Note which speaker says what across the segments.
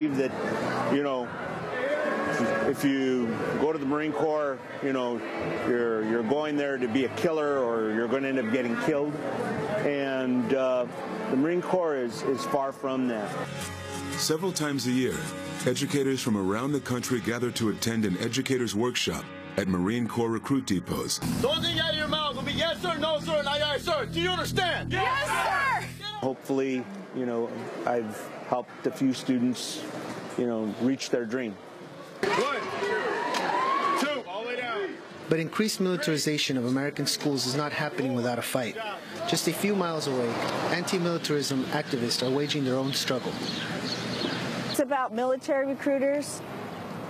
Speaker 1: That, you know, if you go to the Marine Corps, you know, you're going there to be a killer, or you're going to end up getting killed. And the Marine Corps is far from that.
Speaker 2: Several times a year, educators from around the country gather to attend an educators' workshop at Marine Corps recruit depots.
Speaker 3: The only thing out of your mouth will be yes sir, no sir, and aye aye sir. Do you understand?
Speaker 4: Yes, sir!
Speaker 1: Hopefully, you know, I've helped a few students, you know, reach their dream.
Speaker 3: 1, 2, all the way down.
Speaker 5: But increased militarization of American schools is not happening without a fight. Just a few miles away, anti-militarism activists are waging their own struggle.
Speaker 4: It's about military recruiters.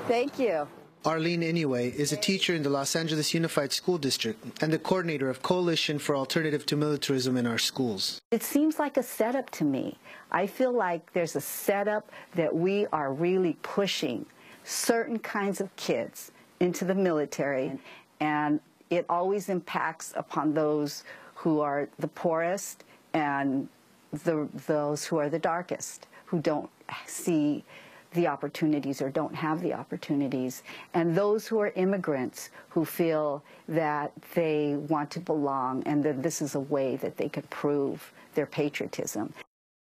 Speaker 4: Thank you.
Speaker 5: Arlene Inouye is a teacher in the Los Angeles Unified School District and the coordinator of Coalition for Alternative to Militarism in our schools.
Speaker 6: It seems like a setup to me. I feel like there's a setup that we are really pushing certain kinds of kids into the military, and it always impacts upon those who are the poorest and those who are the darkest, who don't see the opportunities or don't have the opportunities, and those who are immigrants who feel that they want to belong and that this is a way that they could prove their patriotism.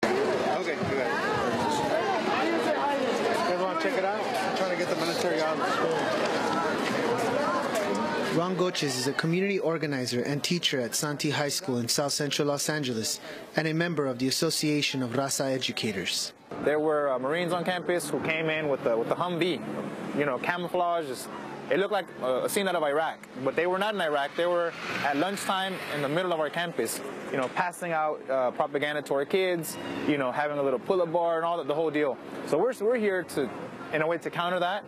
Speaker 5: Okay, good. Everyone check it out. I'm trying to get the military out of the school. Ron Goches is a community organizer and teacher at Santee High School in South Central Los Angeles and a member of the Association of Raza Educators.
Speaker 7: There were Marines on campus who came in with the Humvee, you know, camouflage. It looked like a scene out of Iraq, but they were not in Iraq. They were at lunchtime in the middle of our campus, you know, passing out propaganda to our kids, you know, having a little pull-up bar and all that, the whole deal. So we're here to, in a way, to counter that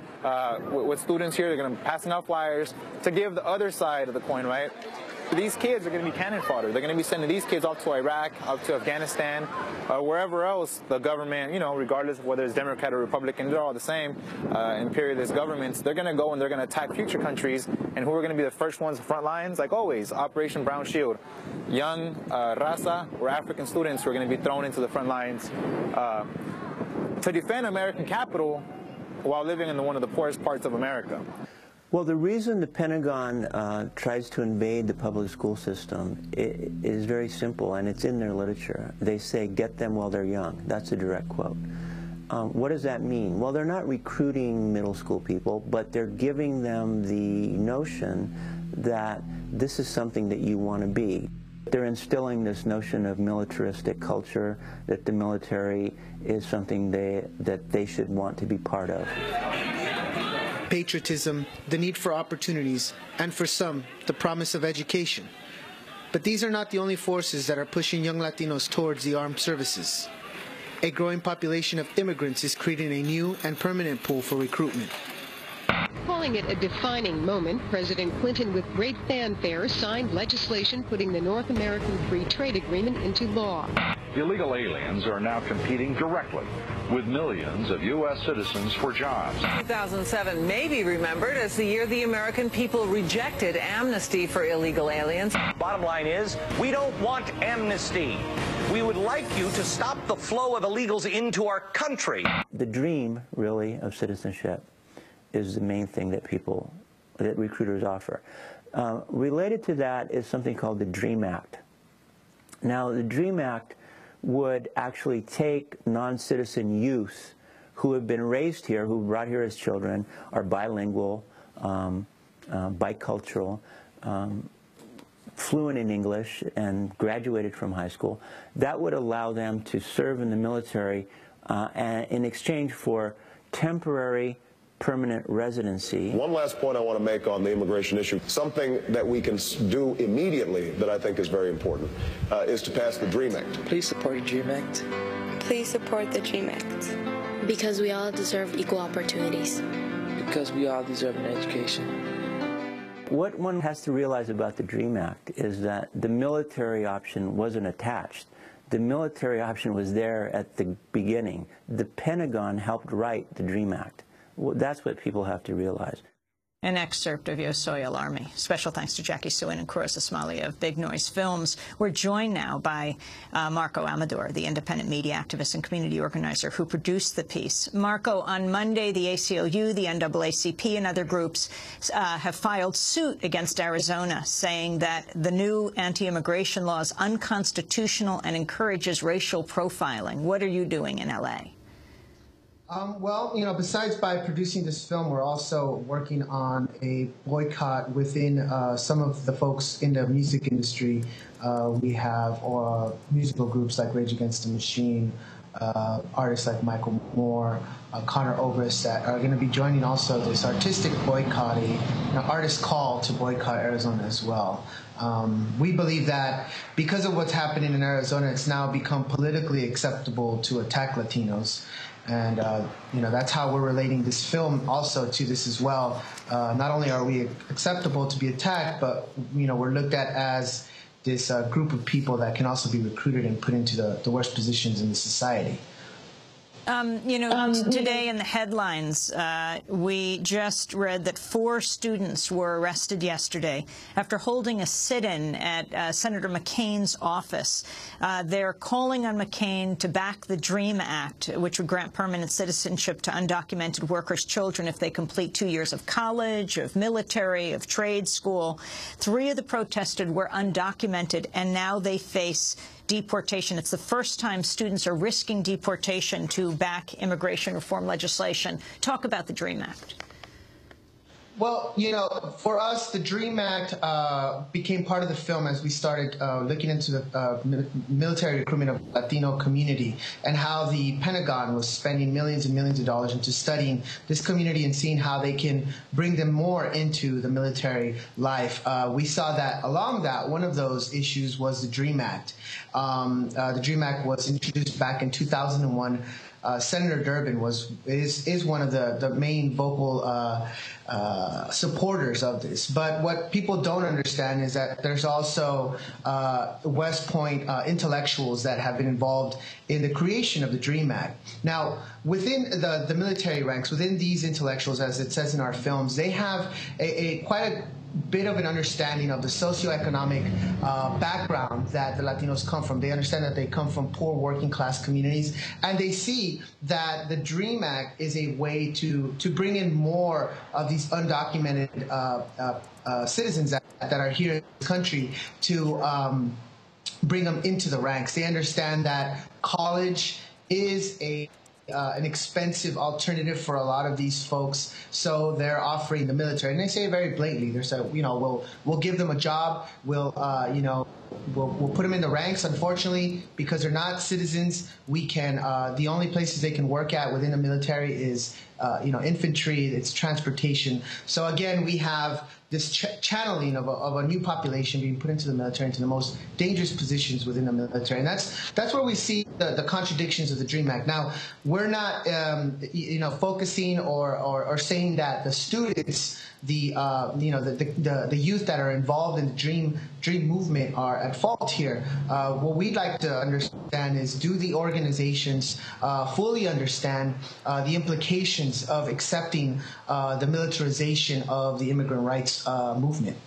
Speaker 7: with students here. They're going to be passing out flyers to give the other side of the coin, right? These kids are going to be cannon fodder. They're going to be sending these kids off to Iraq, up to Afghanistan, wherever else the government, you know, regardless of whether it's Democrat or Republican, they're all the same, imperialist governments. They're going to go and they're going to attack future countries, and who are going to be the first ones, the front lines? Like always, Operation Brown Shield. Young Raza or African students who are going to be thrown into the front lines to defend American capital while living in one of the poorest parts of America.
Speaker 1: Well, the reason the Pentagon tries to invade the public school system is very simple, and it's in their literature. They say, get them while they're young. That's a direct quote. What does that mean? Well, they're not recruiting middle school people, but they're giving them the notion that this is something that you want to be. They're instilling this notion of militaristic culture, that the military is something that they should want to be part of.
Speaker 5: Patriotism, the need for opportunities, and for some, the promise of education. But these are not the only forces that are pushing young Latinos towards the armed services. A growing population of immigrants is creating a new and permanent pool for recruitment.
Speaker 8: Calling it a defining moment, President Clinton, with great fanfare, signed legislation putting the North American Free Trade Agreement into law.
Speaker 9: Illegal aliens are now competing directly with millions of U.S. citizens for jobs.
Speaker 10: 2007 may be remembered as the year the American people rejected amnesty for illegal aliens.
Speaker 11: Bottom line is, we don't want amnesty. We would like you to stop the flow of illegals into our country.
Speaker 1: The dream, really, of citizenship is the main thing that recruiters offer. Related to that is something called the DREAM Act. Now, the DREAM Act would actually take non-citizen youth who have been raised here, who were brought here as children, are bilingual, bicultural, fluent in English, and graduated from high school. That would allow them to serve in the military in exchange for temporary permanent residency.
Speaker 12: One last point I want to make on the immigration issue, something that we can do immediately that I think is very important, is to pass the DREAM Act.
Speaker 13: Please support the DREAM Act.
Speaker 14: Please support the DREAM Act. Because we all deserve equal opportunities.
Speaker 13: Because we all deserve an education.
Speaker 1: What one has to realize about the DREAM Act is that the military option wasn't attached. The military option was there at the beginning. The Pentagon helped write the DREAM Act. Well, that's what people have to realize.
Speaker 15: An excerpt of Yo Soy El Army. Special thanks to Jackie Suin and Kuros Ismaili of Big Noise Films. We're joined now by Marco Amador, the independent media activist and community organizer who produced the piece. Marco, on Monday, the ACLU, the NAACP, and other groups have filed suit against Arizona, saying that the new anti-immigration law is unconstitutional and encourages racial profiling. What are you doing in L.A.?
Speaker 5: Well, you know, besides by producing this film, we're also working on a boycott within some of the folks in the music industry. We have musical groups like Rage Against the Machine, artists like Michael Moore, Connor Obrist that are going to be joining also this artistic boycotting, artist call to boycott Arizona as well. We believe that because of what's happening in Arizona, it's now become politically acceptable to attack Latinos. And, you know, that's how we're relating this film also to this as well. Not only are we acceptable to be attacked, but, you know, we're looked at as this group of people that can also be recruited and put into the worst positions in the society.
Speaker 15: Today in the headlines, we just read that 4 students were arrested yesterday after holding a sit-in at Senator McCain's office. They're calling on McCain to back the DREAM Act, which would grant permanent citizenship to undocumented workers' children if they complete 2 years of college, of military, of trade school. 3 of the protesters were undocumented, and now they face deportation. It's the first time students are risking deportation to back immigration reform legislation. Talk about the DREAM Act.
Speaker 5: Well, you know, for us, the DREAM Act became part of the film as we started looking into the military recruitment of the Latino community and how the Pentagon was spending millions and millions of dollars into studying this community and seeing how they can bring them more into the military life. We saw that along that, one of those issues was the DREAM Act. The DREAM Act was introduced back in 2001. Senator Durbin is one of the main vocal supporters of this. But what people don't understand is that there's also West Point intellectuals that have been involved in the creation of the DREAM Act. Now, within the military ranks, within these intellectuals, as it says in our films, they have quite a bit of an understanding of the socioeconomic background that the Latinos come from. They understand that they come from poor working class communities, and they see that the DREAM Act is a way to bring in more of these undocumented citizens that are here in this country to bring them into the ranks. They understand that college is an expensive alternative for a lot of these folks, so they're offering the military, and they say it very blatantly. They're saying, you know, we'll give them a job, we'll put them in the ranks. Unfortunately, because they're not citizens, we can the only places they can work at within the military is infantry, it's transportation. So again, we have this channeling of a new population being put into the military, into the most dangerous positions within the military, and that's where we see the contradictions of the DREAM Act. Now, we're not focusing or saying that the students, the youth that are involved in the DREAM movement are at fault here. What we'd like to understand is, do the organizations fully understand the implications of accepting the militarization of the immigrant rights movement?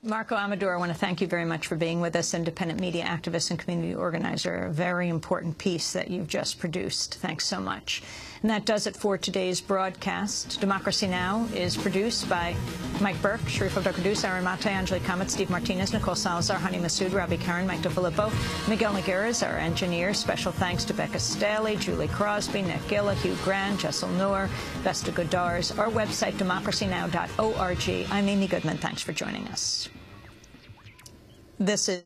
Speaker 15: Marco Amador, I want to thank you very much for being with us, independent media activist and community organizer. A very important piece that you've just produced. Thanks so much. And that does it for today's broadcast. Democracy Now! Is produced by Mike Burke, Sharif Abdul-Qudus, Aaron Mate, Angelique Hammett, Steve Martinez, Nicole Salazar, Hani Massoud, Robbie Karen, Mike DeFilippo, Miguel Noguera is our engineer. Special thanks to Becca Staley, Julie Crosby, Nick Gilla, Hugh Grant, Jessel Noor, Vesta Godars. Our website, democracynow.org. I'm Amy Goodman. Thanks for joining us. This is